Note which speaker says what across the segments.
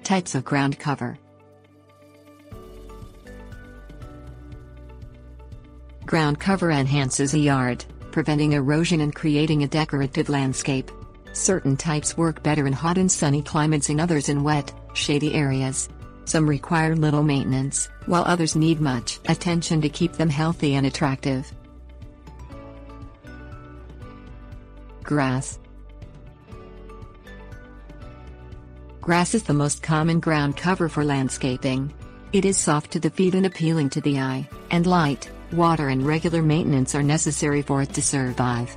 Speaker 1: Types of ground cover. Ground cover enhances a yard, preventing erosion and creating a decorative landscape. Certain types work better in hot and sunny climates and others in wet, shady areas. Some require little maintenance, while others need much attention to keep them healthy and attractive. Grass. Grass is the most common ground cover for landscaping. It is soft to the feet and appealing to the eye, and light, water and regular maintenance are necessary for it to survive.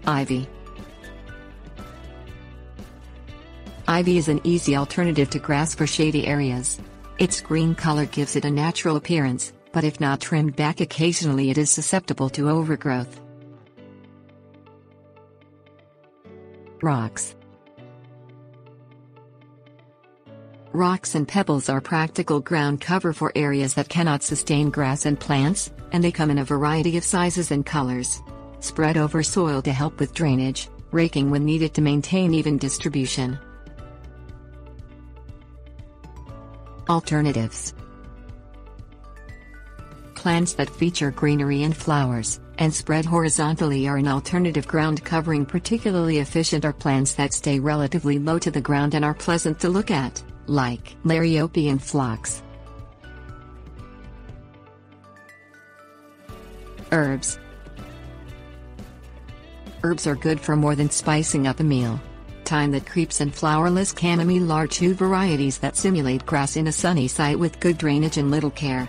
Speaker 1: Ivy. Ivy is an easy alternative to grass for shady areas. Its green color gives it a natural appearance, but if not trimmed back occasionally it is susceptible to overgrowth. Rocks. Rocks and pebbles are practical ground cover for areas that cannot sustain grass and plants, and they come in a variety of sizes and colors. Spread over soil to help with drainage, raking when needed to maintain even distribution. Alternatives. Plants that feature greenery and flowers, and spread horizontally are an alternative ground covering. Particularly efficient are plants that stay relatively low to the ground and are pleasant to look at, like Lariopeian phlox. Herbs. Herbs are good for more than spicing up a meal. Thyme that creeps and flowerless chamomile are two varieties that simulate grass in a sunny site with good drainage and little care.